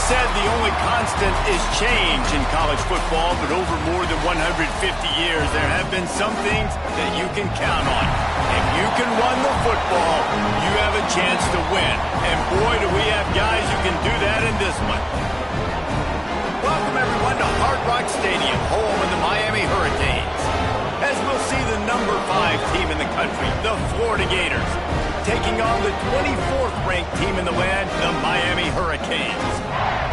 said the only constant is change in college football, but over more than 150 years, there have been some things that you can count on. If you can run the football, you have a chance to win. And boy, do we have guys who can do that in this one. Welcome, everyone, to Hard Rock Stadium, home of the Miami Hurricanes. As we'll see the number 5 team in the country, the Florida Gators, taking on the 24th-ranked team in the land, the Miami Hurricanes.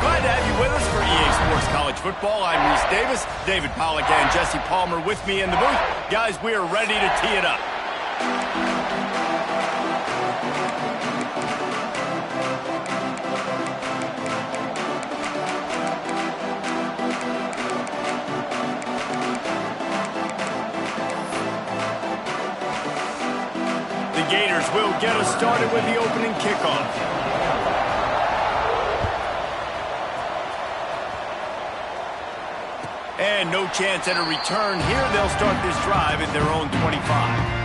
Glad to have you with us for EA Sports College Football. I'm Reese Davis, David Pollack and Jesse Palmer with me in the booth. Guys, we are ready to tee it up. The Gators will get us started with the opening kickoff. And no chance at a return here. They'll start this drive at their own 25.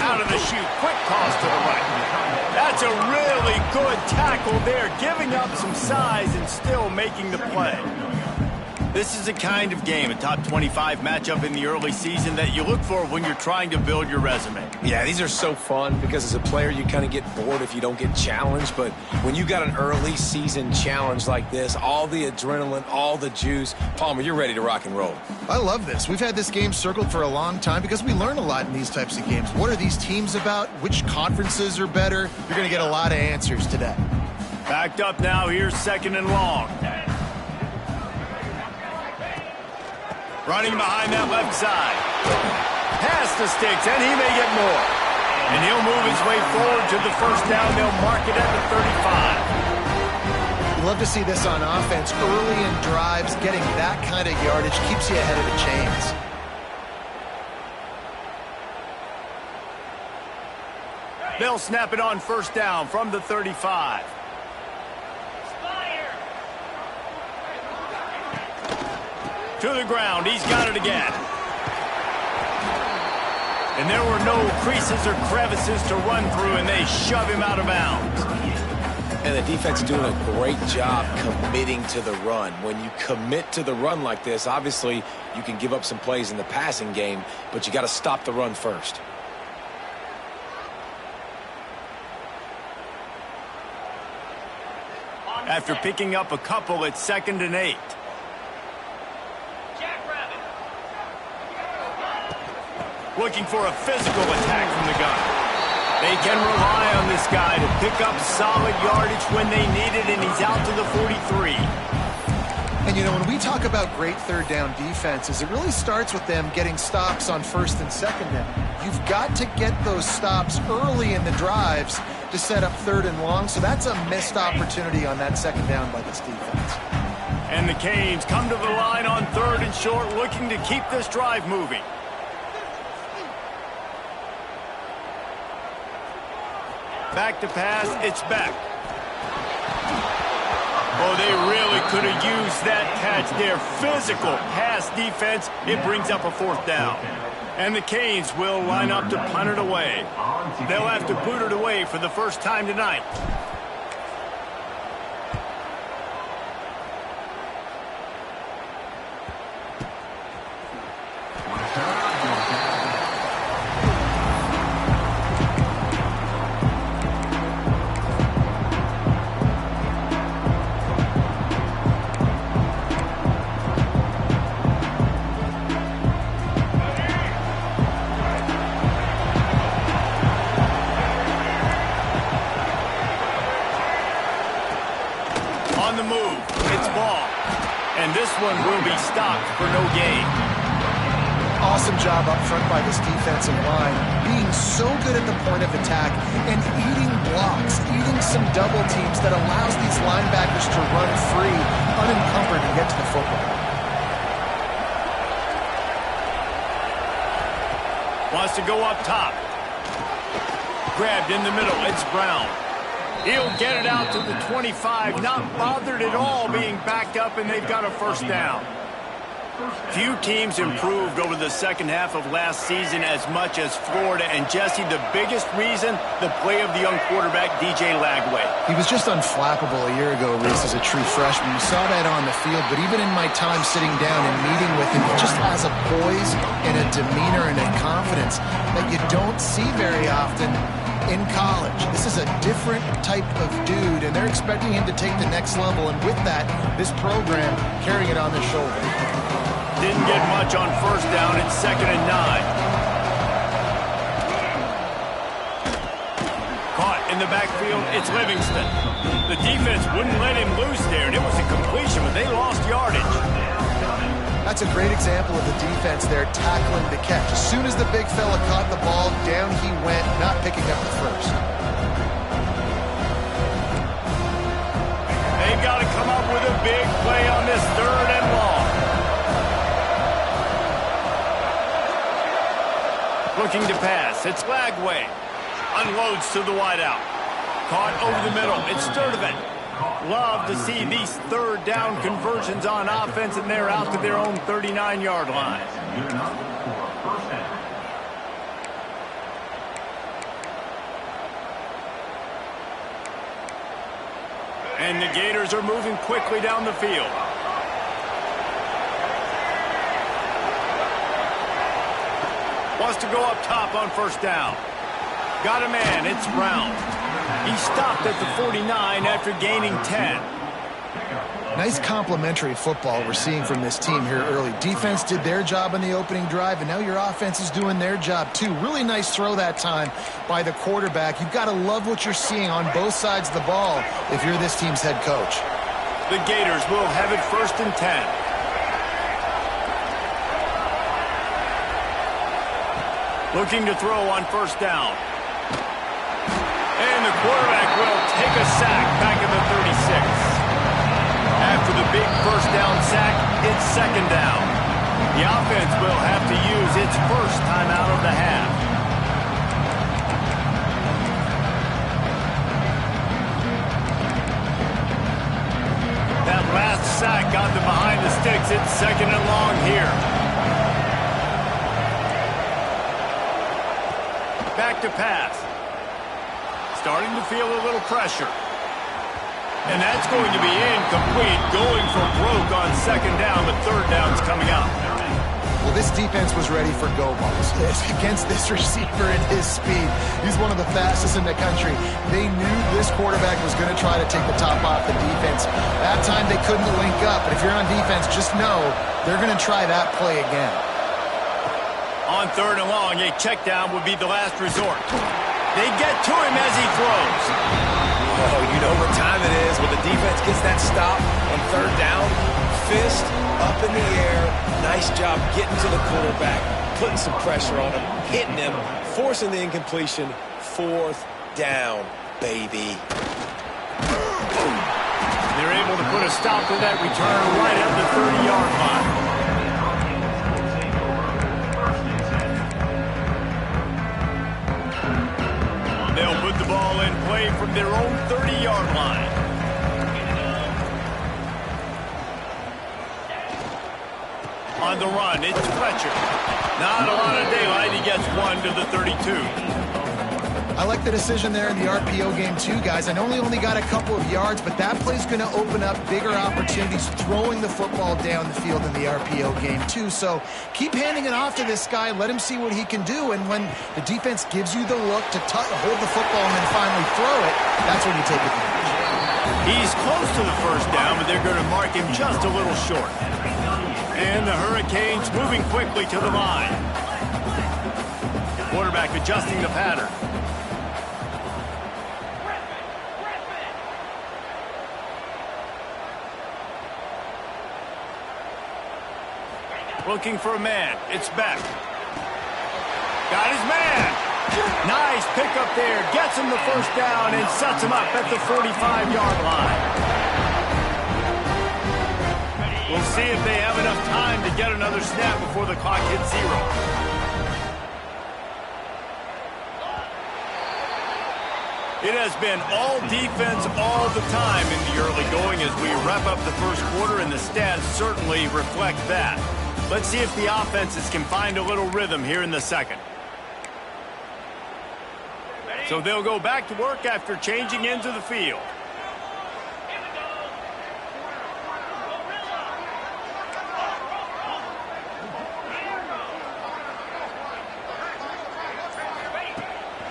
Out of the chute, quick toss to the right. That's a really good tackle there, giving up some size and still making the play. This is the kind of game, a top 25 matchup in the early season, that you look for when you're trying to build your resume. Yeah, these are so fun because as a player you kind of get bored if you don't get challenged, but when you got an early season challenge like this, all the adrenaline, all the juice, Palmer, you're ready to rock and roll. I love this. We've had this game circled for a long time because we learn a lot in these types of games. What are these teams about? Which conferences are better? You're going to get a lot of answers today. Backed up now, here's 2nd and long. Running behind that left side. Pass the sticks, and he may get more. And he'll move his way forward to the first down. They'll mark it at the 35. You love to see this on offense. Early in drives, getting that kind of yardage keeps you ahead of the chains. They'll snap it on first down from the 35. To the ground, he's got it again. And there were no creases or crevices to run through, and they shove him out of bounds. And the defense is doing a great job committing to the run. When you commit to the run like this, obviously you can give up some plays in the passing game, but you got to stop the run first. After picking up a couple, it's 2nd and 8. Looking for a physical attack from the gun. They can rely on this guy to pick up solid yardage when they need it, and he's out to the 43. And, you know, when we talk about great third down defenses, it really starts with them getting stops on 1st and 2nd down. You've got to get those stops early in the drives to set up 3rd and long, so that's a missed opportunity on that 2nd down by this defense. And the Canes come to the line on 3rd and short, looking to keep this drive moving. Back to pass, it's back. Oh, they really could have used that catch there. Physical pass defense. It brings up a 4th down. And the Canes will line up to punt it away. They'll have to boot it away for the first time tonight. On the move, it's ball. And this one will be stopped for no gain. Awesome job up front by this defensive line, being so good at the point of attack and eating blocks, eating some double teams that allows these linebackers to run free, unencumbered, and get to the football. Wants to go up top. Grabbed in the middle. It's Brown. He'll get it out to the 25. Not bothered at all being backed up, and they've got a first down. Few teams improved over the second half of last season as much as Florida. And, Jesse, the biggest reason, the play of the young quarterback, DJ Lagway. He was just unflappable a year ago, Reese, as a true freshman. You saw that on the field, but even in my time sitting down and meeting with him, he just has a poise and a demeanor and a confidence that you don't see very often in college. This is a different type of dude, and they're expecting him to take the next level, and with that, this program carrying it on their shoulders. Didn't get much on first down. It's 2nd and 9. Caught in the backfield. It's Livingston. The defense wouldn't let him loose there, and it was a completion, but they lost yardage. That's a great example of the defense there tackling the catch. As soon as the big fella caught the ball, down he went, not picking up the first. They've got to come up with a big play on this 3rd and long. Looking to pass. It's Lagway. Unloads to the wideout. Caught over the middle. It's Sturdivant. Love to see these 3rd down conversions on offense, and they're out to their own 39-yard line. And the Gators are moving quickly down the field. Wants to go up top on first down. Got a man. It's Brown. He stopped at the 49 after gaining 10. Nice complimentary football we're seeing from this team here early. Defense did their job in the opening drive, and now your offense is doing their job too. Really nice throw that time by the quarterback. You've got to love what you're seeing on both sides of the ball if you're this team's head coach. The Gators will have it 1st and 10. Looking to throw on first down. And the quarterback will take a sack back at the 36. After the big first down sack, it's 2nd down. The offense will have to use its first timeout of the half. That last sack got them behind the sticks. It's 2nd and long here. Back to pass. Starting to feel a little pressure. And that's going to be incomplete. Going for broke on 2nd down. The 3rd down's coming out. Well, this defense was ready for go balls against this receiver at his speed. He's one of the fastest in the country. They knew this quarterback was going to try to take the top off the defense. That time they couldn't link up. But if you're on defense, just know they're going to try that play again. On 3rd and long, a check down would be the last resort. They get to him as he throws. Oh, you know what time it is when the defense gets that stop on 3rd down. Fist up in the air. Nice job getting to the quarterback, putting some pressure on him, hitting him, forcing the incompletion. 4th down, baby. They're able to put a stop to that return right at the 30-yard line. They'll put the ball in play from their own 30-yard line. On the run, it's Fletcher. Not a lot of daylight. He gets 1 to the 32. I like the decision there in the RPO game too, guys. I know he only got a couple of yards, but that play's going to open up bigger opportunities throwing the football down the field in the RPO game too. So keep handing it off to this guy. Let him see what he can do. And when the defense gives you the look to hold the football and then finally throw it, that's when you take advantage. He's close to the first down, but they're going to mark him just a little short. And the Hurricanes moving quickly to the line. Quarterback adjusting the pattern. Looking for a man. It's Beck. Got his man. Nice pickup there. Gets him the first down and sets him up at the 45-yard line. We'll see if they have enough time to get another snap before the clock hits 0. It has been all defense all the time in the early going as we wrap up the first quarter, and the stats certainly reflect that. Let's see if the offenses can find a little rhythm here in the second. So they'll go back to work after changing into the field.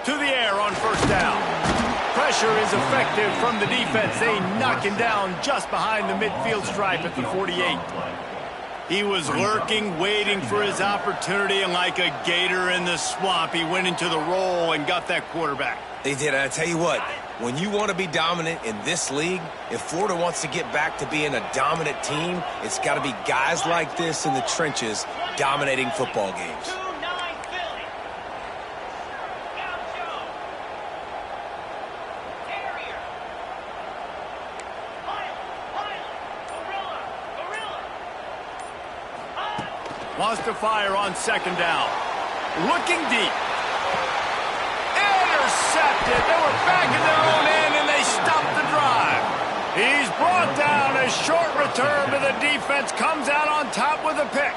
To the air on first down. Pressure is effective from the defense. They knock him down just behind the midfield stripe at the 48. He was lurking, waiting for his opportunity, and like a gator in the swamp, he went into the roll and got that quarterback. They did, and I tell you what, when you want to be dominant in this league, if Florida wants to get back to being a dominant team, it's got to be guys like this in the trenches dominating football games. Wants to fire on second down. Looking deep. Intercepted. They were back in their own end, and they stopped the drive. He's brought down. A short return to the defense. Comes out on top with a pick.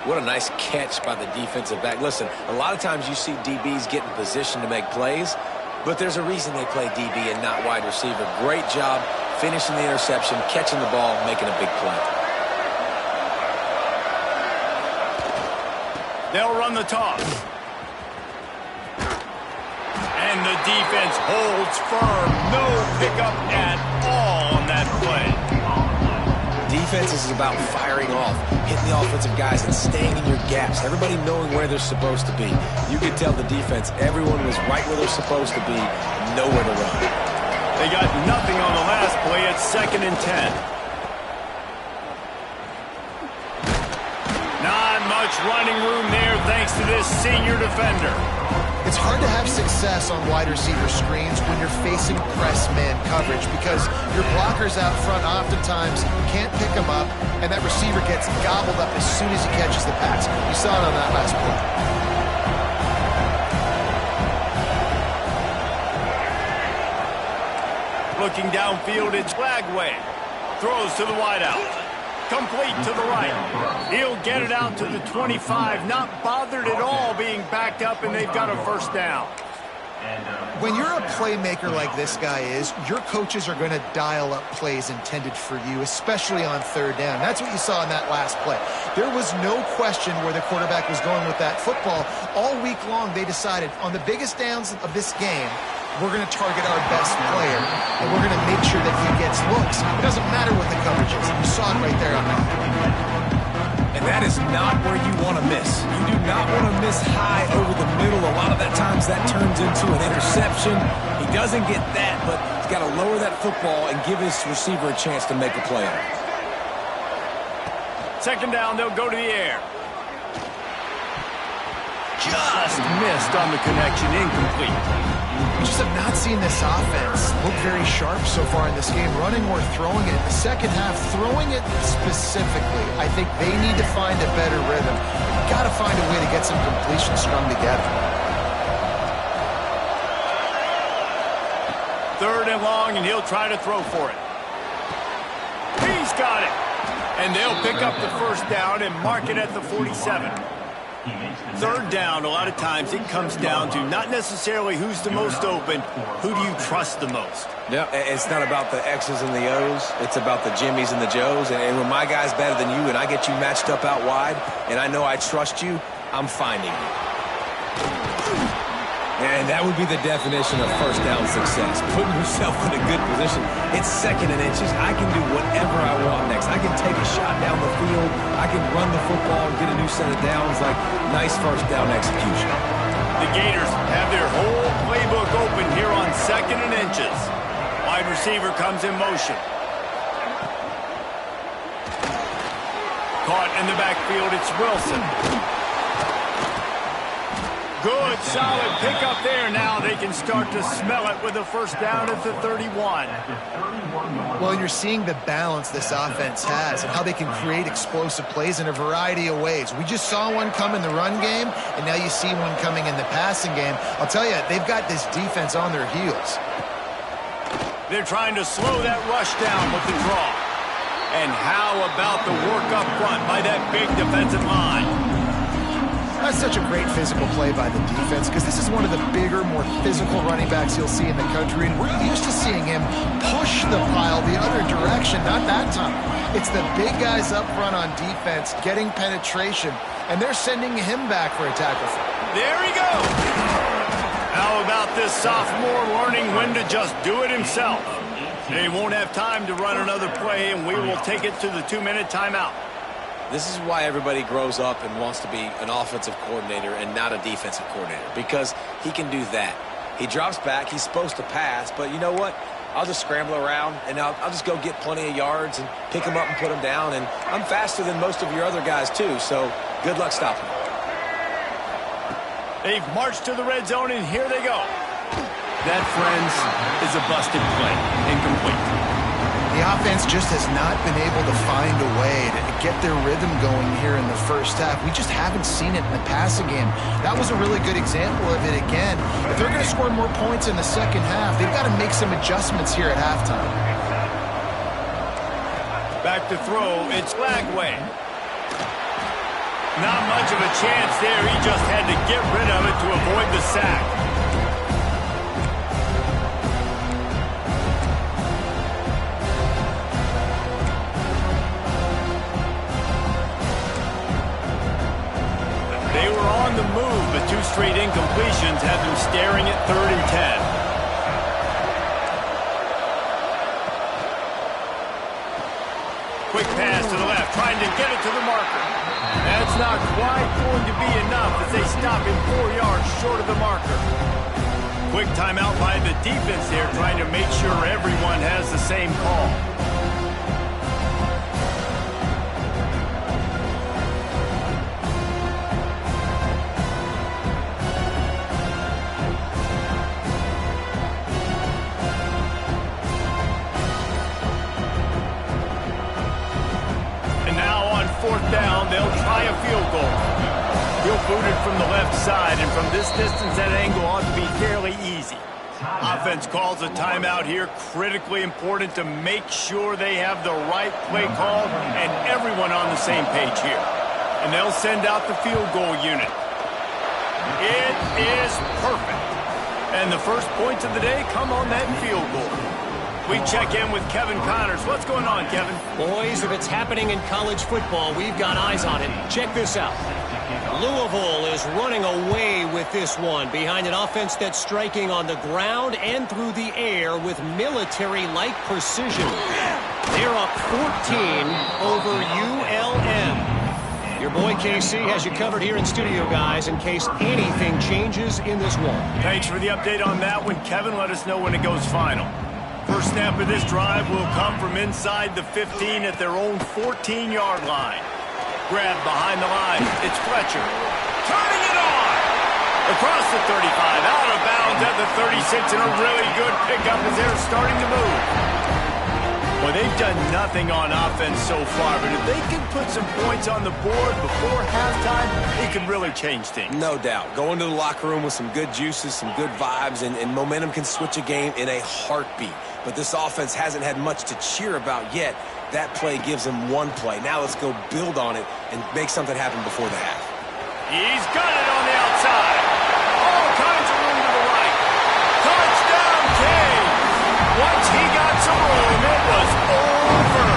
What a nice catch by the defensive back. Listen, a lot of times you see DBs get in position to make plays, but there's a reason they play DB and not wide receiver. Great job finishing the interception, catching the ball, making a big play. They'll run the toss. And the defense holds firm. No pickup at all on that play. Defense is about firing off, hitting the offensive guys, and staying in your gaps. Everybody knowing where they're supposed to be. You could tell the defense, everyone was right where they're supposed to be, nowhere to run. They got nothing on the last play. It's 2nd and 10. Much running room there thanks to this senior defender. It's hard to have success on wide receiver screens when you're facing press man coverage because your blockers out front oftentimes can't pick them up, and that receiver gets gobbled up as soon as he catches the pass. You saw it on that last play. Looking downfield, it's Flagway. Throws to the wideout. Complete to the right. He'll get it out to the 25. Not bothered at all being backed up, and they've got a first down. When you're a playmaker like this guy is, your coaches are going to dial up plays intended for you, especially on third down. That's what you saw in that last play. There was no question where the quarterback was going with that football. All week long, they decided on the biggest downs of this game, we're going to target our best player, and we're going to make sure that he gets looks. It doesn't matter what the coverage is. You saw it right there on that. And that is not where you want to miss. You do not want to miss high over the middle. A lot of that times that turns into an interception. He doesn't get that, but he's got to lower that football and give his receiver a chance to make a play on it. 2nd down, they'll go to the air. Just missed on the connection, incomplete. We just have not seen this offense look very sharp so far in this game, running or throwing it. The second half, throwing it specifically, I think they need to find a better rhythm. You've got to find a way to get some completions strung together. 3rd and long, and he'll try to throw for it. He's got it. And they'll pick up the first down and mark it at the 47. 3rd down, a lot of times it comes down to not necessarily who's the most open, who do you trust the most? Yeah, it's not about the X's and the O's. It's about the Jimmys and the Joes. And when my guy's better than you and I get you matched up out wide and I know I trust you, I'm finding you. And that would be the definition of first down success, putting yourself in a good position. It's 2nd and inches. I can do whatever I want next. I can take a shot down the field. I can run the football and get a new set of downs. Like, nice first down execution. The Gators have their whole playbook open here on 2nd and inches. Wide receiver comes in motion. Caught in the backfield, it's Wilson. Good, solid pickup there. Now they can start to smell it with a first down at the 31. Well, you're seeing the balance this offense has and how they can create explosive plays in a variety of ways. We just saw one come in the run game, and now you see one coming in the passing game. I'll tell you, they've got this defense on their heels. They're trying to slow that rush down with the draw. And how about the work up front by that big defensive line? That's such a great physical play by the defense because this is one of the bigger, more physical running backs you'll see in the country. And we're used to seeing him push the pile the other direction, not that time. It's the big guys up front on defense getting penetration, and they're sending him back for a tackle. There he goes. How about this sophomore learning when to just do it himself? They won't have time to run another play, and we will take it to the 2-minute timeout. This is why everybody grows up and wants to be an offensive coordinator and not a defensive coordinator, because he can do that. He drops back. He's supposed to pass, but you know what? I'll just scramble around, and I'll just go get plenty of yards and pick him up and put him down, and I'm faster than most of your other guys, too, so good luck stopping him. They've marched to the red zone, and here they go. That, friends, is a busted play. Incomplete. The offense just has not been able to find a way to get their rhythm going here in the first half. We just haven't seen it in the passing game. That was a really good example of it again. If they're going to score more points in the second half, they've got to make some adjustments here at halftime. Back to throw. It's Lagway. Not much of a chance there. He just had to get rid of it to avoid the sack. They were on the move, but 2 straight incompletions have them staring at 3rd and 10. Quick pass to the left, trying to get it to the marker. That's not quite going to be enough as they stop him 4 yards short of the marker. Quick timeout by the defense here, trying to make sure everyone has the same call. Down, they'll try a field goal. He'll boot it from the left side, and from this distance, that angle ought to be fairly easy. Offense calls a timeout here. Critically important to make sure they have the right play call and everyone on the same page here. And they'll send out the field goal unit. It is perfect. And the first points of the day come on that field goal. We check in with Kevin Connors. What's going on, Kevin? Boys, if it's happening in college football, we've got eyes on it. Check this out. Louisville is running away with this one behind an offense that's striking on the ground and through the air with military-like precision. They're up 14 over ULM. Your boy KC has you covered here in studio, guys, in case anything changes in this one. Thanks for the update on that one, Kevin. Let us know when it goes final. First snap of this drive will come from inside the 15 at their own 14-yard line. Grab behind the line. It's Fletcher. Turning it on! Across the 35, out of bounds at the 36, and a really good pickup as they're starting to move. Well, they've done nothing on offense so far, but if they can put some points on the board before halftime, it can really change things. No doubt. Go into the locker room with some good juices, some good vibes, and momentum can switch a game in a heartbeat. But this offense hasn't had much to cheer about yet. That play gives them one play. Now let's go build on it and make something happen before the half. He's got it on the outside. All kinds of room to the right. Touchdown, Cade. Once he got some room, it was over.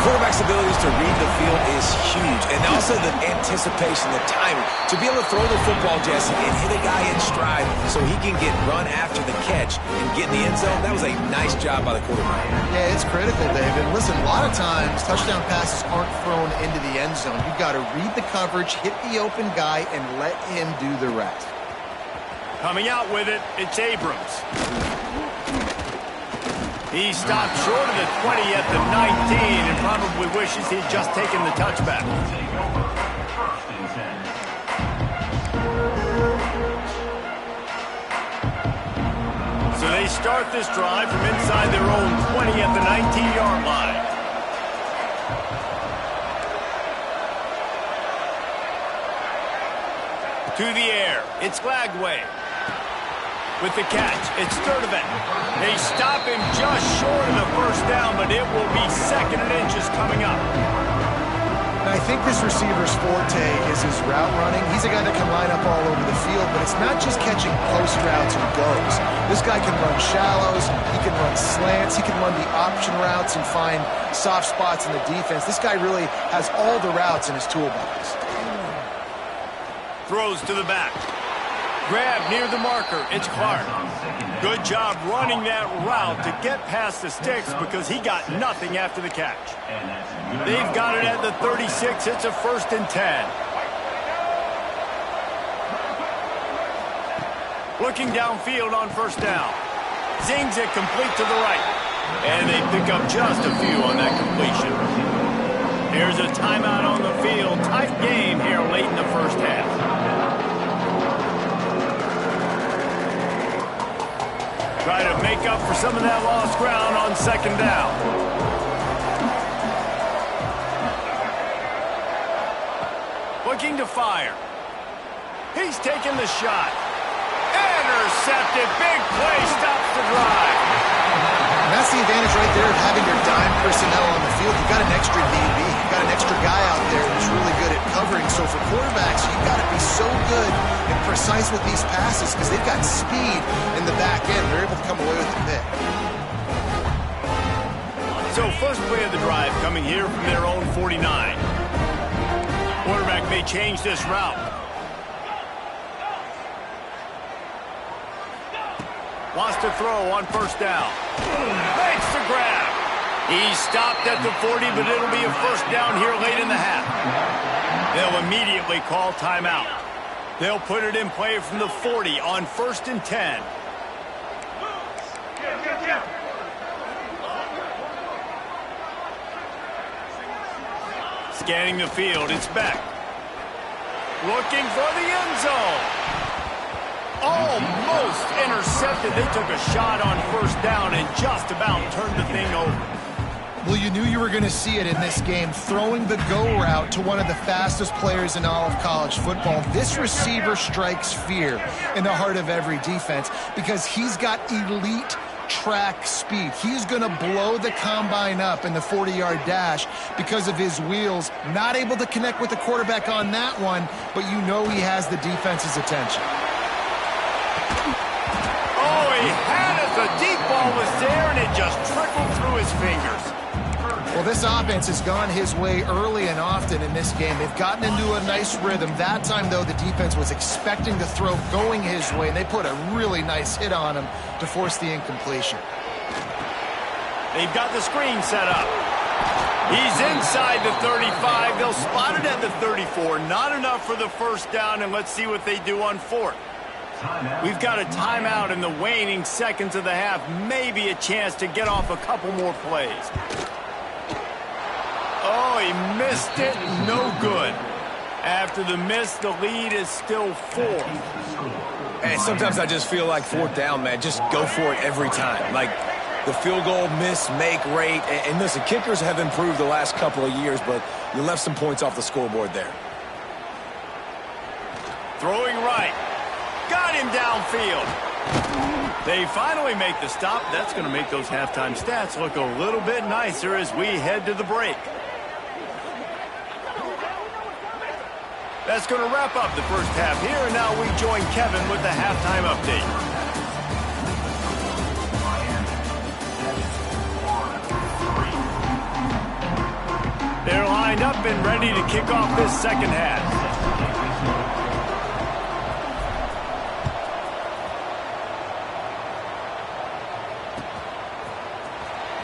Quarterback's abilities to read the field is huge, and also the anticipation, the timing. To be able to throw the football, Jesse, and hit a guy in stride so he can get run after the catch and get in the end zone, that was a nice job by the quarterback. Yeah, it's critical, David. Listen, a lot of times touchdown passes aren't thrown into the end zone. You've got to read the coverage, hit the open guy, and let him do the rest. Coming out with it, it's Abrams. He stopped short of the 20 at the 19 and probably wishes he'd just taken the touchback. start this drive from inside their own 20 at the 19-yard line. To the air, it's Lagway. With the catch, it's Sturdivant. They stop him just short of the first down, but it will be 2nd and inches coming up. I think this receiver's forte is his route running. He's a guy that can line up all over the field, but it's not just catching post routes and goes. This guy can run shallows, he can run slants, he can run the option routes and find soft spots in the defense. This guy really has all the routes in his toolbox. Throws to the back. Grab near the marker. It's Clark. Good job running that route to get past the sticks because he got nothing after the catch. They've got it at the 36. It's a 1st and 10. Looking downfield on 1st down. Zings it complete to the right. And they pick up just a few on that completion. There's a timeout on the field. Tight game here late in the 1st half. Try to make up for some of that lost ground on 2nd down. Looking to fire. He's taking the shot. Intercepted. Big play. Stops the drive. And that's the advantage right there of having your dime personnel on the field. You've got an extra DB. You've got an extra guy out there who's really good at covering. So for quarterbacks, you've got to be so good and precise with these passes because they've got speed in the back end. They're able to come away with a pick. So first play of the drive coming here from their own 49. Quarterback may change this route. Wants to throw on 1st down. Makes the grab. He's stopped at the 40, but it'll be a 1st down here late in the half. They'll immediately call timeout. They'll put it in play from the 40 on 1st and 10. Scanning the field, it's Beck. Looking for the end zone. Almost intercepted. They took a shot on 1st down and just about turned the thing over. Well, you knew you were going to see it in this game, throwing the go route to one of the fastest players in all of college football. This receiver strikes fear in the heart of every defense because he's got elite track speed. He's going to blow the combine up in the 40-yard dash because of his wheels. Not able to connect with the quarterback on that one, but you know he has the defense's attention. Oh, he had it. The deep ball was there, and it just trickled through his fingers. Well, this offense has gone his way early and often in this game. They've gotten into a nice rhythm. That time, though, the defense was expecting the throw going his way, and they put a really nice hit on him to force the incompletion. They've got the screen set up. He's inside the 35. They'll spot it at the 34. Not enough for the 1st down, and let's see what they do on 4th. We've got a timeout in the waning seconds of the half. Maybe a chance to get off a couple more plays. Oh, he missed it. No good. After the miss, the lead is still 4. And sometimes I just feel like 4th down, man. Just go for it every time. Like the field goal miss-make rate. And listen, kickers have improved the last couple of years, but you left some points off the scoreboard there. Throwing right. Got him downfield. They finally make the stop. That's going to make those halftime stats look a little bit nicer as we head to the break. That's going to wrap up the 1st half here, and now we join Kevin with the halftime update. They're lined up and ready to kick off this 2nd half.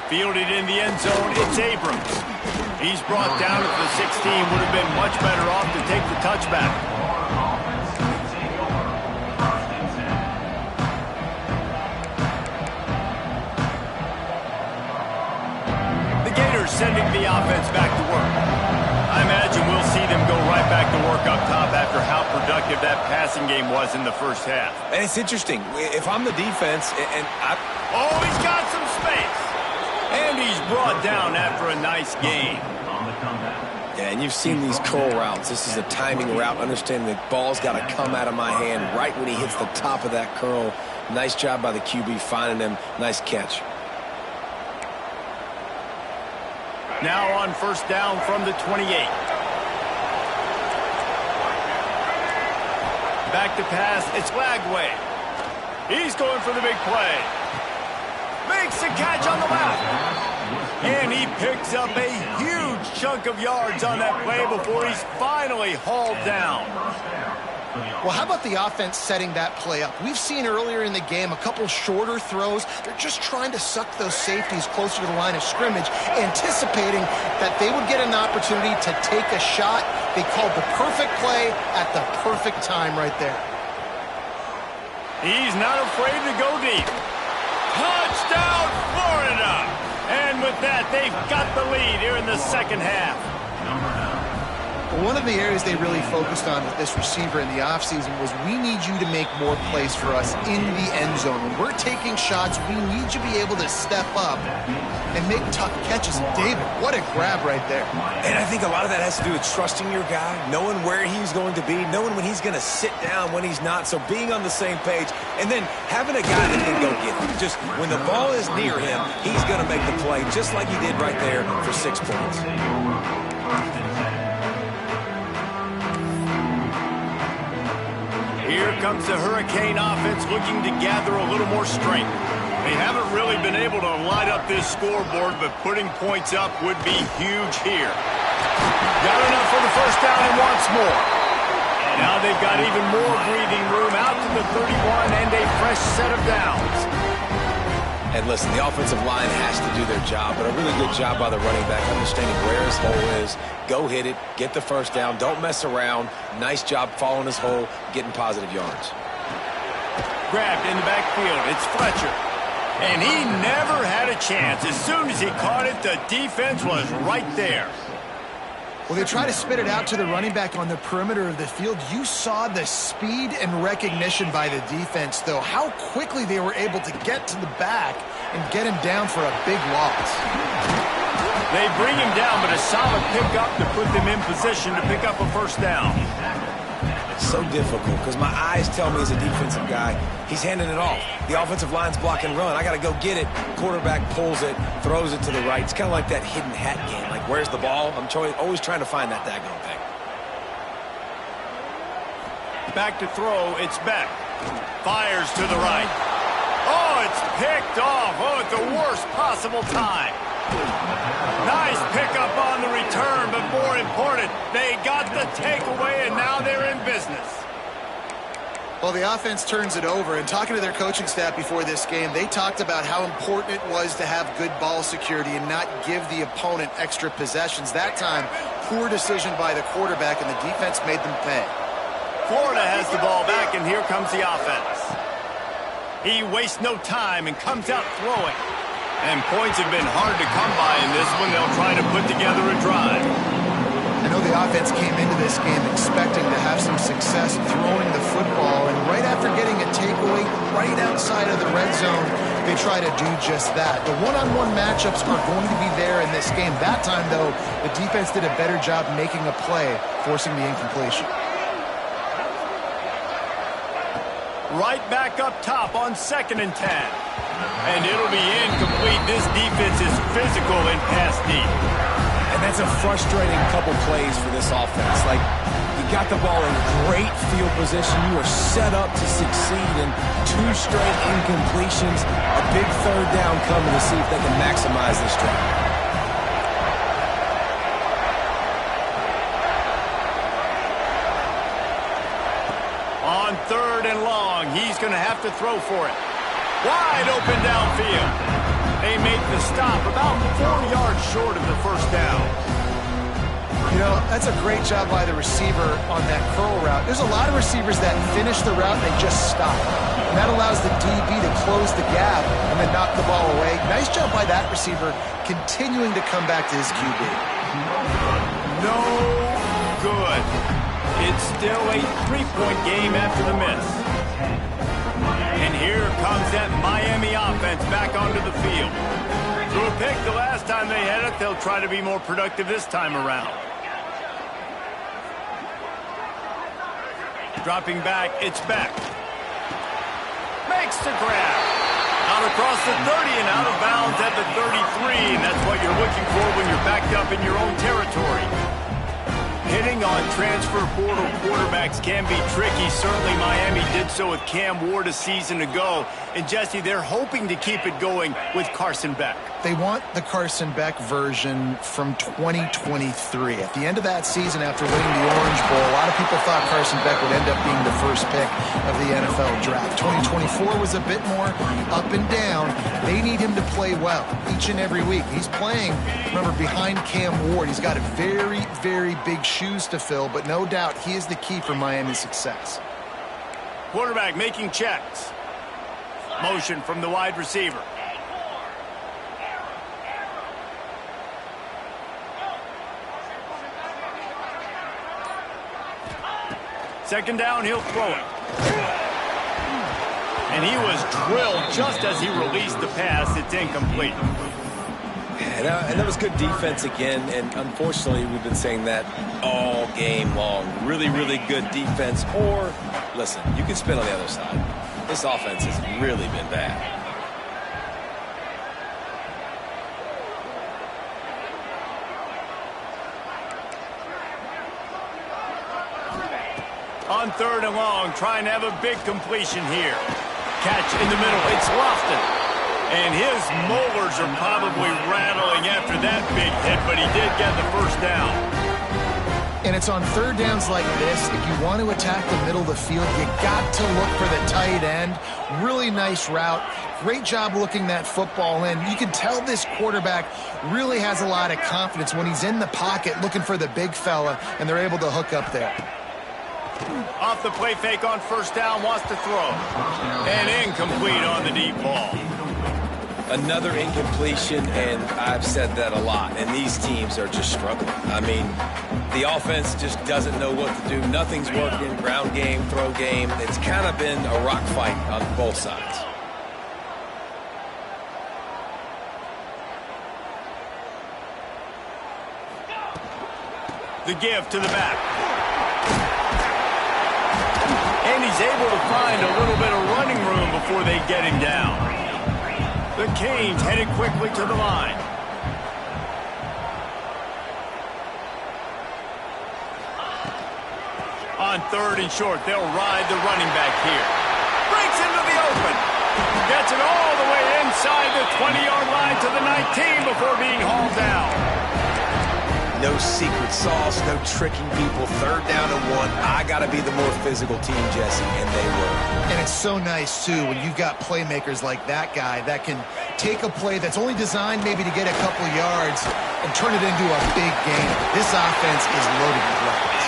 Fielded in the end zone, it's Abrams. He's brought down at the 16. Would have been much better off to take the touchback. The Gators sending the offense back to work. I imagine we'll see them go right back to work up top after how productive that passing game was in the first half. And it's interesting. If I'm the defense, Oh, he's got some space. And he's brought down after a nice gain. Yeah, and you've seen these curl routes. This is a timing route. Understanding the ball's got to come out of my hand right when he hits the top of that curl. Nice job by the QB finding him. Nice catch. Now on first down from the 28. Back to pass, it's Lagway. He's going for the big play. Makes the catch on the left. And he picks up a huge chunk of yards on that play before he's finally hauled down. Well, how about the offense setting that play up? We've seen earlier in the game a couple shorter throws. They're just trying to suck those safeties closer to the line of scrimmage, anticipating that they would get an opportunity to take a shot. They called the perfect play at the perfect time right there. He's not afraid to go deep. Touchdown, Florida! And with that, they've got the lead here in the second half. Well, one of the areas they really focused on with this receiver in the offseason was we need you to make more plays for us in the end zone. When we're taking shots, we need you to be able to step up and make tough catches. And David, what a grab right there. And I think a lot of that has to do with trusting your guy, knowing where he's going to be, knowing when he's going to sit down, when he's not. So being on the same page, and then having a guy that can go get him. Just when the ball is near him, he's going to make the play, just like he did right there for 6 points. Here comes the Hurricane offense looking to gather a little more strength. They haven't really been able to light up this scoreboard, but putting points up would be huge here. Got enough for the first down and wants more. Now they've got even more breathing room out to the 31 and a fresh set of downs. And listen, the offensive line has to do their job, but a really good job by the running back, understanding where his hole is. Go hit it, get the first down, don't mess around. Nice job following his hole, getting positive yards. Grabbed in the backfield, it's Fletcher. And he never had a chance. As soon as he caught it, the defense was right there. Well, they try to spit it out to the running back on the perimeter of the field. You saw the speed and recognition by the defense, though. How quickly they were able to get to the back and get him down for a big loss. They bring him down, but a solid pickup to put them in position to pick up a first down. So difficult because my eyes tell me as a defensive guy, he's handing it off. The offensive line's block and run. I got to go get it. Quarterback pulls it, throws it to the right. It's kind of like that hidden hat game. Like, where's the ball? I'm always trying to find that daggone thing. Back to throw, it's Beck. Fires to the right. Oh, it's picked off. Oh, at the worst possible time. Nice pickup on the return, but more important, they got the takeaway, and now they're in business. Well, the offense turns it over, and talking to their coaching staff before this game, they talked about how important it was to have good ball security and not give the opponent extra possessions. That time, poor decision by the quarterback, and the defense made them pay. Florida has the ball back, and here comes the offense. He wastes no time and comes out throwing. And points have been hard to come by in this one. They'll try to put together a drive. I know the offense came into this game expecting to have some success throwing the football, and right after getting a takeaway right outside of the red zone, they try to do just that. The one-on-one matchups are going to be there in this game. That time, though, the defense did a better job making a play, forcing the incompletion. Right back up top on 2nd and 10. And it'll be incomplete. This defense is physical in pass deep. And that's a frustrating couple plays for this offense. Like, you got the ball in great field position. You are set up to succeed, and 2 straight incompletions. A big third down coming to see if they can maximize this drive. On 3rd and long, he's going to have to throw for it. Wide open downfield. They make the stop about 4 yards short of the first down. You know, that's a great job by the receiver on that curl route. There's a lot of receivers that finish the route and they just stop. And that allows the DB to close the gap and then knock the ball away. Nice job by that receiver continuing to come back to his QB. No good. It's still a three-point game after the miss. And here comes that Miami offense back onto the field. Threw a pick the last time they had it. They'll try to be more productive this time around. Dropping back, it's Beck. Makes the grab. Out across the 30 and out of bounds at the 33. And that's what you're looking for when you're backed up in your own territory. Hitting on transfer portal quarterbacks can be tricky. Certainly Miami did so with Cam Ward a season ago. And Jesse, they're hoping to keep it going with Carson Beck. They want the Carson Beck version from 2023. At the end of that season, after winning the Orange Bowl, a lot of people thought Carson Beck would end up being the first pick of the NFL draft. 2024 was a bit more up and down. They need him to play well each and every week. He's playing, remember, behind Cam Ward. He's got a very, very big shoes to fill, but no doubt he is the key for Miami's success. Quarterback making checks. Motion from the wide receiver. Second down, he'll throw it. And he was drilled just as he released the pass. It's incomplete. And that was good defense again, and unfortunately we've been saying that all game long. Really, really good defense. Or, listen, you can spin on the other side. This offense has really been bad. On third and long, trying to have a big completion here. Catch in the middle. It's Lofton. And his molars are probably rattling after that big hit, but he did get the first down. And it's on third downs like this, if you want to attack the middle of the field, you got to look for the tight end. Really nice route. Great job looking that football in. You can tell this quarterback really has a lot of confidence when he's in the pocket looking for the big fella, and they're able to hook up there. Off the play fake on first down, wants to throw. And incomplete on the deep ball. Another incompletion, and I've said that a lot, and these teams are just struggling. I mean, the offense just doesn't know what to do. Nothing's working. Ground game, throw game. It's kind of been a rock fight on both sides. The give to the back. And he's able to find a little bit of running room before they get him down. The Canes headed quickly to the line. On third and short, they'll ride the running back here. Breaks into the open. Gets it all the way inside the 20-yard line to the 19 before being hauled down. No secret sauce, no tricking people. Third down and one. I got to be the more physical team, Jesse, and they were. And it's so nice, too, when you've got playmakers like that guy that can take a play that's only designed maybe to get a couple yards and turn it into a big game. This offense is loaded with weapons.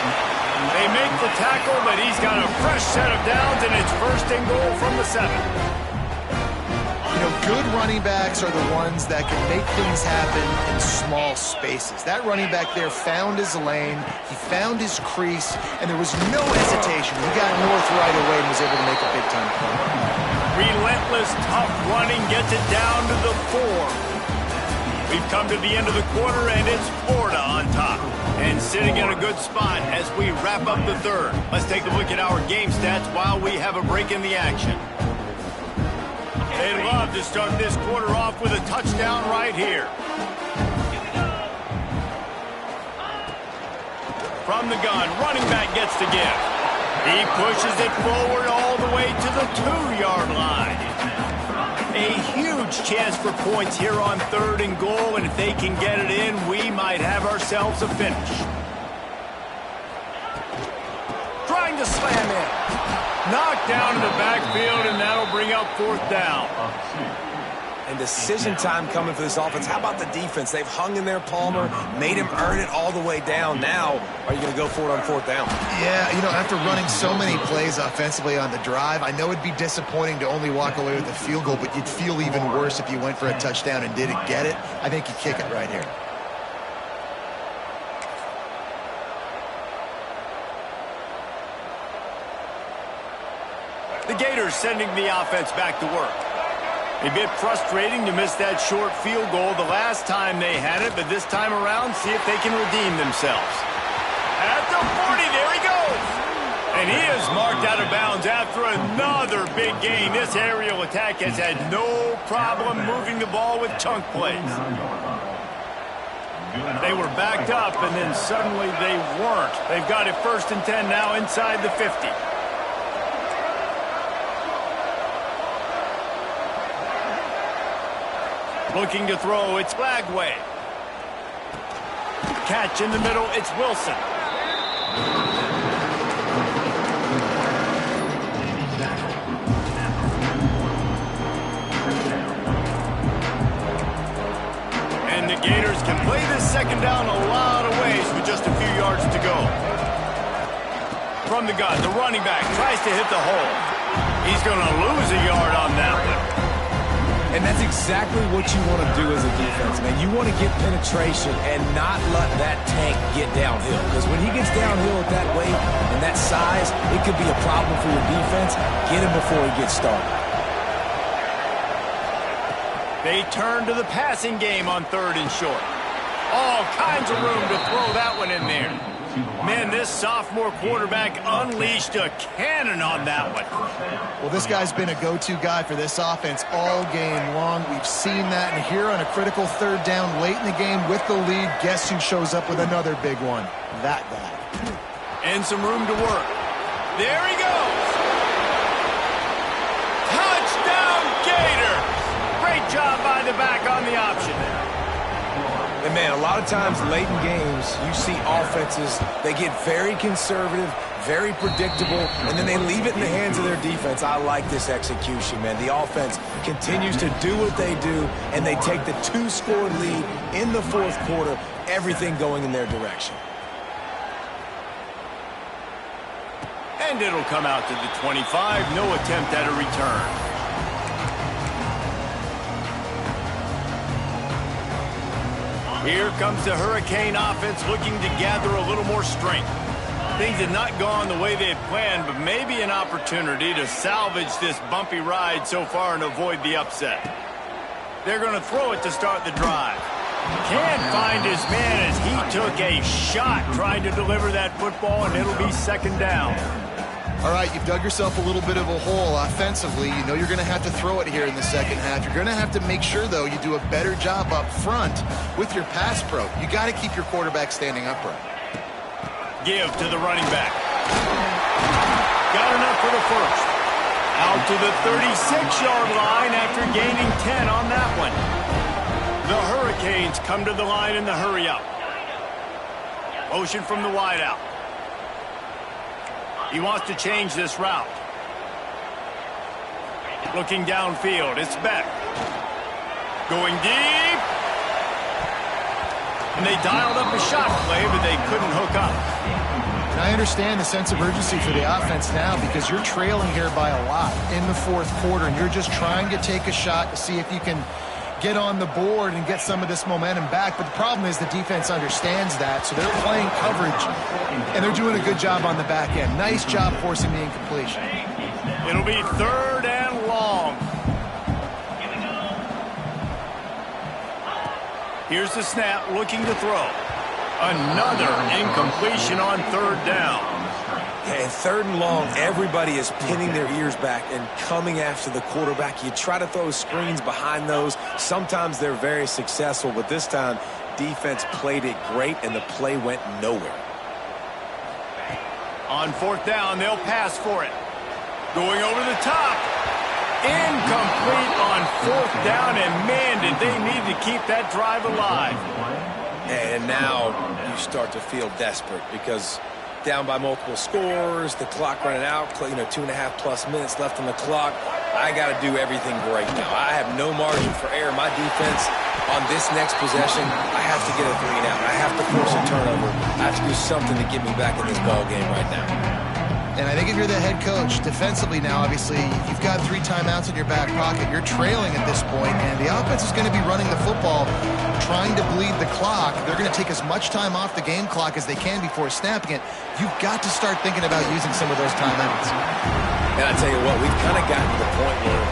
They make the tackle, but he's got a fresh set of downs, and it's first and goal from the 7. You know, good running backs are the ones that can make things happen in small spaces. That running back there found his lane, he found his crease, and there was no hesitation. He got north right away and was able to make a big-time play. Relentless, tough running gets it down to the 4. We've come to the end of the quarter, and it's Florida on top. And sitting in a good spot as we wrap up the third. Let's take a look at our game stats while we have a break in the action. They'd love to start this quarter off with a touchdown right here. From the gun, running back gets the give. He pushes it forward all the way to the 2-yard line. A huge chance for points here on third and goal, and if they can get it in, we might have ourselves a finish. Trying to slam in. Knocked down in the backfield, and that'll bring up fourth down. And decision time coming for this offense. How about the defense? They've hung in there, Palmer, made him earn it all the way down. Now, are you going to go for it on fourth down? Yeah, you know, after running so many plays offensively on the drive, I know it'd be disappointing to only walk away with a field goal, but you'd feel even worse if you went for a touchdown and didn't get it. I think you kick it right here. The Gators sending the offense back to work. A bit frustrating to miss that short field goal the last time they had it, but this time around, see if they can redeem themselves. At the 40, there he goes. And he is marked out of bounds after another big gain. This aerial attack has had no problem moving the ball with chunk plays. They were backed up, and then suddenly they weren't. They've got it 1st and 10 now inside the 50. Looking to throw, it's Flagway. Catch in the middle, it's Wilson. And the Gators can play this second down a lot of ways with just a few yards to go. From the gun, the running back tries to hit the hole. He's going to lose a yard on that one. And that's exactly what you want to do as a defense, man. You want to get penetration and not let that tank get downhill. Because when he gets downhill at that weight and that size, it could be a problem for your defense. Get him before he gets started. They turn to the passing game on 3rd and short. All kinds of room to throw that one in there. Man, this sophomore quarterback unleashed a cannon on that one. Well, this guy's been a go-to guy for this offense all game long. We've seen that, and here on a critical 3rd down late in the game with the lead, guess who shows up with another big one? That guy. And some room to work. There he goes. Touchdown, Gators! Great job by the back on the option. And, man, a lot of times late in games, you see offenses, they get very conservative, very predictable, and then they leave it in the hands of their defense. I like this execution, man. The offense continues to do what they do, and they take the 2-score lead in the 4th quarter, everything going in their direction. And it'll come out to the 25. No attempt at a return. Here comes the Hurricane offense looking to gather a little more strength. Things had not gone the way they had planned, but maybe an opportunity to salvage this bumpy ride so far and avoid the upset. They're going to throw it to start the drive. Can't find his man as he took a shot trying to deliver that football, and it'll be 2nd down. All right, you've dug yourself a little bit of a hole offensively. You know you're going to have to throw it here in the second half. You're going to have to make sure, though, you do a better job up front with your pass pro. You got to keep your quarterback standing upright. Give to the running back. Got enough for the first. Out to the 36-yard line after gaining 10 on that one. The Hurricanes come to the line in the hurry-up. Motion from the wideout. He wants to change this route. Looking downfield, it's Beck. Going deep. And they dialed up a shot play, but they couldn't hook up. And I understand the sense of urgency for the offense now because you're trailing here by a lot in the 4th quarter, and you're just trying to take a shot to see if you can get on the board and get some of this momentum back. But the problem is the defense understands that, so they're playing coverage, and they're doing a good job on the back end. Nice job forcing the incompletion. It'll be 3rd and long. Here's the snap, looking to throw. Another incompletion on 3rd down. Yeah, and 3rd and long, everybody is pinning their ears back and coming after the quarterback. You try to throw screens behind those. Sometimes they're very successful, but this time, defense played it great, and the play went nowhere. On 4th down, they'll pass for it. Going over the top. Incomplete on 4th down, and man, did they need to keep that drive alive. And now you start to feel desperate because down by multiple scores, the clock running out, 2.5+ minutes left on the clock. I got to do everything great now. I have no margin for error. My defense on this next possession, I have to get a 3 and out. I have to force a turnover. I have to do something to get me back in this ball game right now. And I think if you're the head coach, defensively now, obviously, you've got 3 timeouts in your back pocket. You're trailing at this point, and the offense is going to be running the football, trying to bleed the clock. They're going to take as much time off the game clock as they can before snapping it. You've got to start thinking about using some of those timeouts. And I tell you what, we've kind of gotten to the point where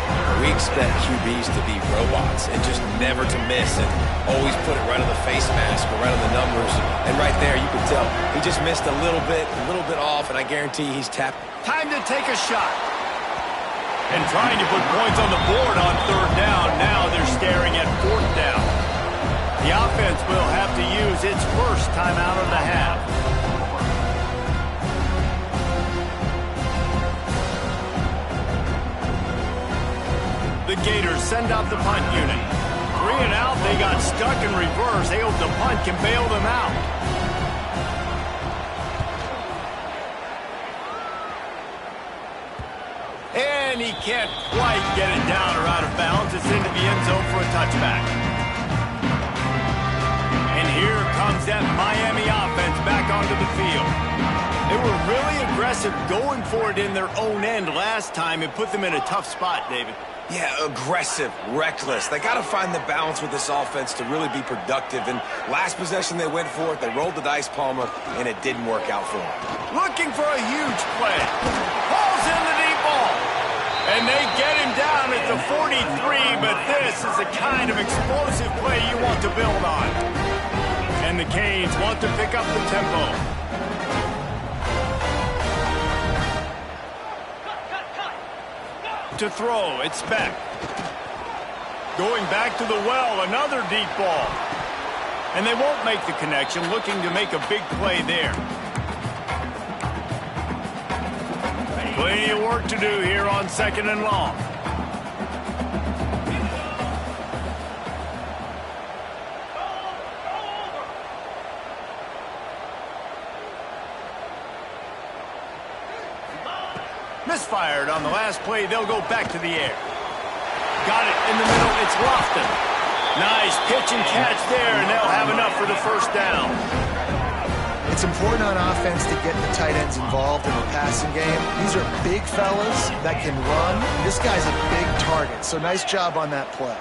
we expect QBs to be robots and just never to miss and always put it right on the face mask or right on the numbers. And right there, you can tell he just missed a little bit off, and I guarantee he's tapped. Time to take a shot. And trying to put points on the board on third down. Now they're staring at fourth down. The offense will have to use its first timeout of the half. The Gators send out the punt unit. 3 and out, they got stuck in reverse. They hope the punt can bail them out. And he can't quite get it down or out of bounds. It's into the end zone for a touchback. And here comes that Miami offense back onto the field. They were really aggressive going for it in their own end last time. It put them in a tough spot, David. Yeah, aggressive, reckless. They got to find the balance with this offense to really be productive. And last possession they went for it, they rolled the dice, Palmer, and it didn't work out for them. Looking for a huge play. Falls in the deep ball. And they get him down at the 43, but this is the kind of explosive play you want to build on. And the Canes want to pick up the tempo. To throw, it's Beck. Going back to the well, another deep ball. And they won't make the connection, looking to make a big play there. Plenty of work to do here on second and long. Misfired on the last play. They'll go back to the air. Got it in the middle. It's Lofton. Nice pitch and catch there, and they'll have enough for the first down. It's important on offense to get the tight ends involved in the passing game. These are big fellas that can run. This guy's a big target, so nice job on that play.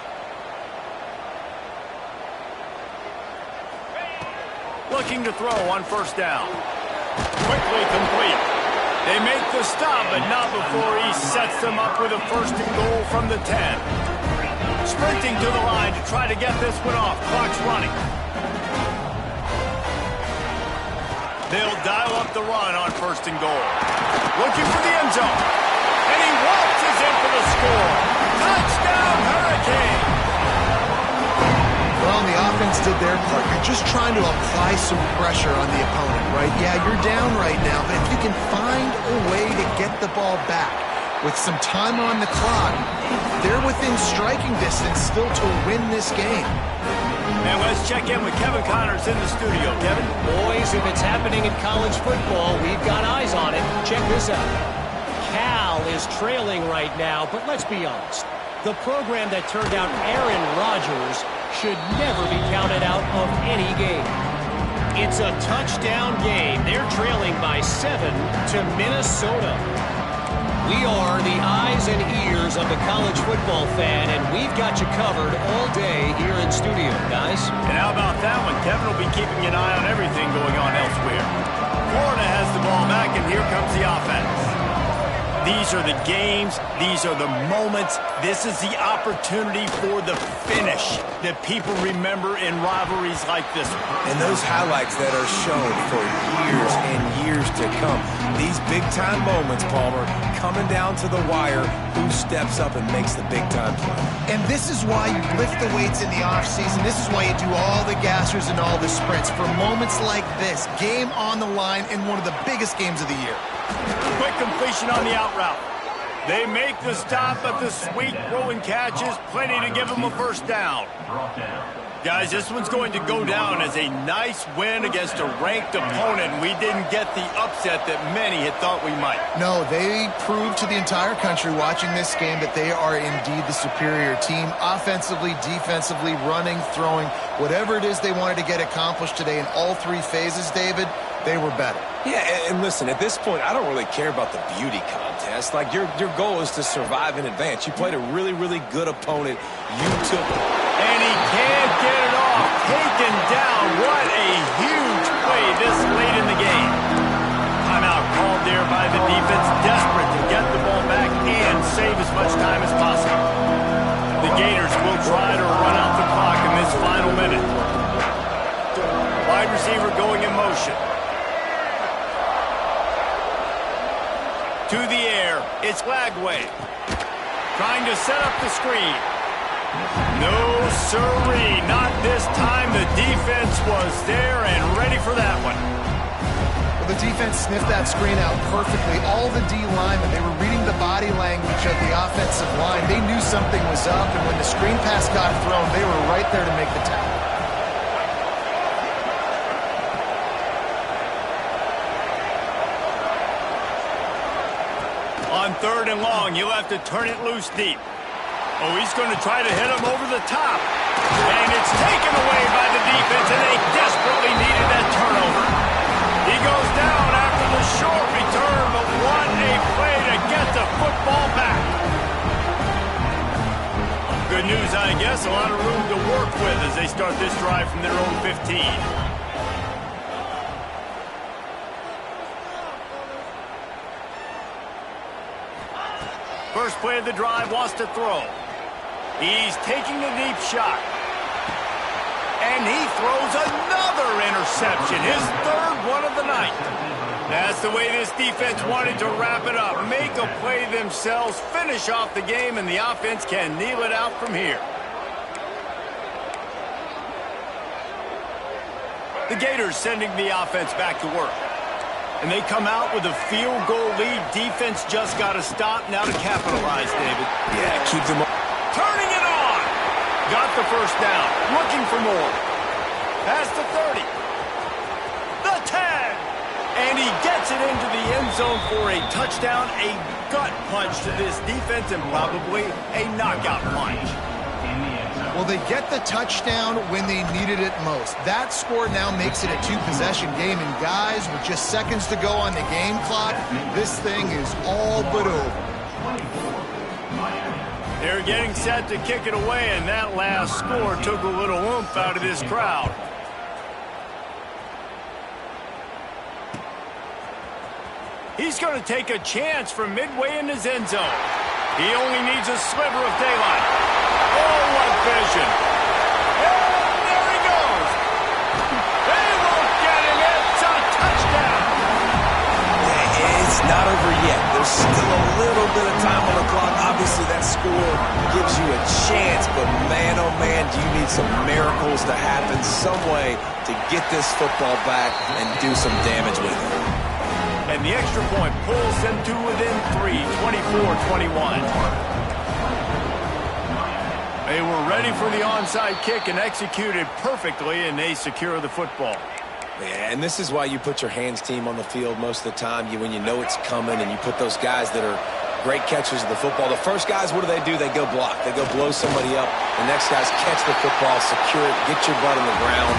Looking to throw on first down. Quickly complete. They make the stop, but not before he sets them up with a first and goal from the 10. Sprinting to the line to try to get this one off. Clock's running. They'll dial up the run on first and goal. Looking for the end zone. And he waltzes in for the score. Touchdown, Hurricane! Well, the offense did their part. You're just trying to apply some pressure on the opponent, right? Yeah, you're down right now, but if you can find a way to get the ball back with some time on the clock, they're within striking distance still to win this game. And let's check in with Kevin Connors in the studio. Kevin? Boys, if it's happening in college football, we've got eyes on it. Check this out. Cal is trailing right now, but let's be honest. The program that turned out Aaron Rodgers should never be counted out of any game. It's a touchdown game. They're trailing by 7 to Minnesota. We are the eyes and ears of the college football fan, and we've got you covered all day here in studio, guys. And how about that one? Kevin will be keeping an eye on everything going on elsewhere. Florida has the ball back, and here comes the offense. These are the games. These are the moments. This is the opportunity for the finish that people remember in rivalries like this one. And those highlights that are shown for years and years to come. These big-time moments, Palmer, coming down to the wire, who steps up and makes the big-time play. And this is why you lift the weights in the offseason. This is why you do all the gassers and all the sprints. For moments like this, game on the line in one of the biggest games of the year. Quick completion on the out route. They make the stop, but the sweet throw and catch is plenty to give them a first down. Guys, this one's going to go down as a nice win against a ranked opponent. We didn't get the upset that many had thought we might. No, they proved to the entire country watching this game that they are indeed the superior team. Offensively, defensively, running, throwing, whatever it is they wanted to get accomplished today in all three phases, David, they were better. Yeah, and listen, at this point, I don't really care about the beauty contest. Like, your goal is to survive and advance. You played a really, really good opponent. You took it. And he can't get it off. Taken down. What a huge play this late in the game. Timeout called there by the defense, desperate to get the ball back. save as much time as possible. The Gators will try to run out the clock in this final minute. Wide receiver going in motion. To the air, it's Lagway. Trying to set up the screen. No sirree, not this time. The defense was there and ready for that one. Well, the defense sniffed that screen out perfectly. All the D linemen, they were reading the body language of the offensive line. They knew something was up, and when the screen pass got thrown, they were right there to make the tackle. On 3rd and long, you'll have to turn it loose deep. Oh, he's going to try to hit him over the top. And it's taken away by the defense, and they desperately needed that turnover. He goes down after the short return, but what a play to get the football back. Good news, I guess. A lot of room to work with as they start this drive from their own 15. First play of the drive, wants to throw. He's taking a deep shot. And he throws another interception, his 3rd one of the night. That's the way this defense wanted to wrap it up. Make a play themselves, finish off the game, and the offense can kneel it out from here. The Gators sending the offense back to work. And they come out with a field goal lead. Defense just got to stop now to capitalize, David. Yeah, keep them up. Turning it on. Got the first down. Looking for more. Past the 30. The 10. And he gets it into the end zone for a touchdown. A gut punch to this defense and probably a knockout punch. Well, they get the touchdown when they needed it most. That score now makes it a 2-possession game, and guys, with just seconds to go on the game clock, this thing is all but over. They're getting set to kick it away, and that last score took a little oomph out of this crowd. He's going to take a chance from midway in his end zone. He only needs a sliver of daylight. Oh, what vision. And there he goes. They won't get him. It's a touchdown. It's not over yet. There's still a little bit of time on the clock. Obviously, that score gives you a chance, but man, oh man, do you need some miracles to happen some way to get this football back and do some damage with it. And the extra point pulls them to within 3, 24-21. They were ready for the onside kick and executed perfectly, and they secure the football. Yeah, and this is why you put your hands team on the field most of the time. When you know it's coming, and you put those guys that are great catchers of the football. The first guys, what do? They go block. They go blow somebody up. The next guys catch the football, secure it, get your butt on the ground.